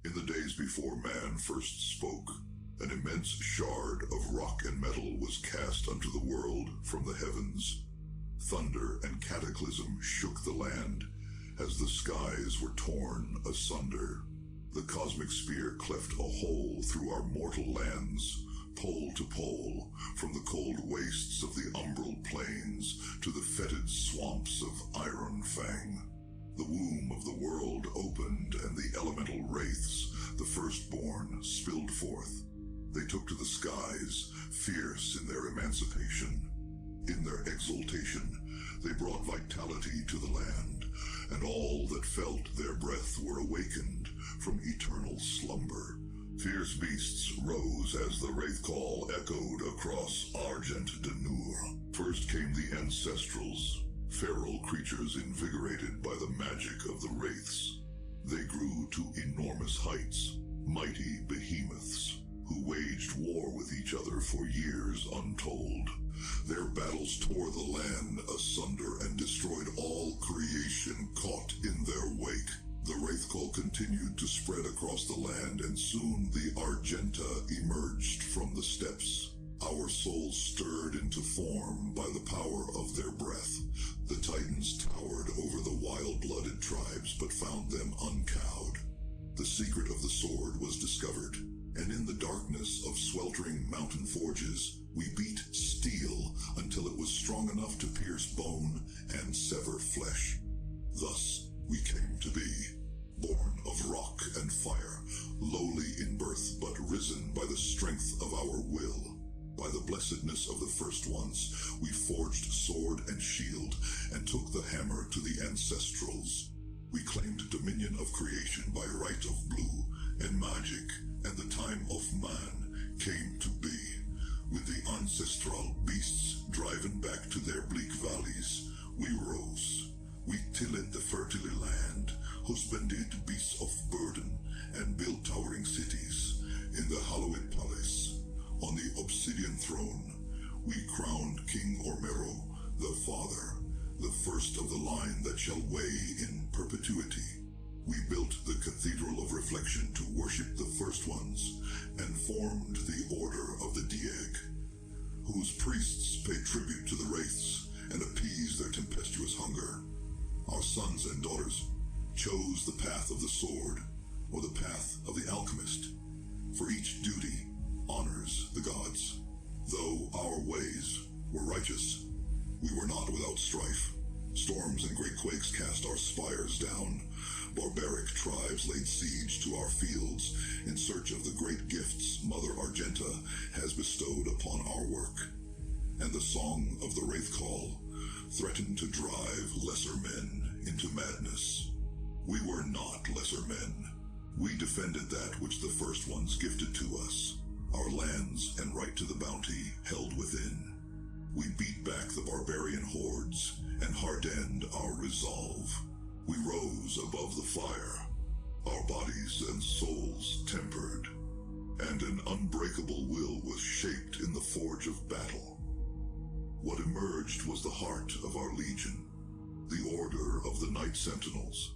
In the days before man first spoke, an immense shard of rock and metal was cast unto the world from the heavens. Thunder and cataclysm shook the land as the skies were torn asunder. The cosmic spear cleft a hole through our mortal lands, pole to pole, from the cold wastes of the umbral plains to the fetid swamps of Iron Fang. The womb of the world opened, and the elemental wraiths, the firstborn, spilled forth. They took to the skies, fierce in their emancipation. In their exultation, they brought vitality to the land, and all that felt their breath were awakened from eternal slumber. Fierce beasts rose as the wraith call echoed across Argent D'Nur. First came the ancestrals, feral creatures invigorated by the magic of the wraiths. They grew to enormous heights, mighty behemoths, who waged war with each other for years untold. Their battles tore the land asunder and destroyed all creation caught in their wake. The Wraithcall continued to spread across the land, and soon the Argenta emerged from the steppes. Our souls stirred into form by the power of their breath. The Titans towered over the wild-blooded tribes, but found them uncowed. The secret of the sword was discovered, and in the darkness of sweltering mountain forges, we beat steel until it was strong enough to pierce bone and sever flesh. Thus we came to be, born of rock and fire, lowly in birth but risen by the strength of our will. By the blessedness of the first ones, we forged sword and shield and took the hammer to the ancestrals. We claimed dominion of creation by right of blue and magic, and the time of man came to be. With the ancestral beasts driven back to their bleak valleys, we rose. We tilled the fertile land, husbanded beasts of burden, and built towering cities. In the hallowed palace, on the obsidian throne, we crowned King Ormero, the Father, the first of the line that shall weigh in perpetuity. We built the Cathedral of Reflection to worship the First Ones, and formed the Order of the Dieg, whose priests pay tribute to the Wraiths and appease their tempestuous hunger. Our sons and daughters chose the path of the sword, or the path of the alchemist, for each duty honors the gods. Though our ways were righteous, we were not without strife. Storms and great quakes cast our spires down. Barbaric tribes laid siege to our fields in search of the great gifts Mother Argenta has bestowed upon our work. And the song of the Wraithcall threatened to drive lesser men into madness. We were not lesser men. We defended that which the first ones gifted to us, our lands and right to the bounty held within. We beat back the barbarian hordes and hardened our resolve. We rose above the fire, our bodies and souls tempered, and an unbreakable will was shaped in the forge of battle. What emerged was the heart of our legion, the Order of the Night Sentinels.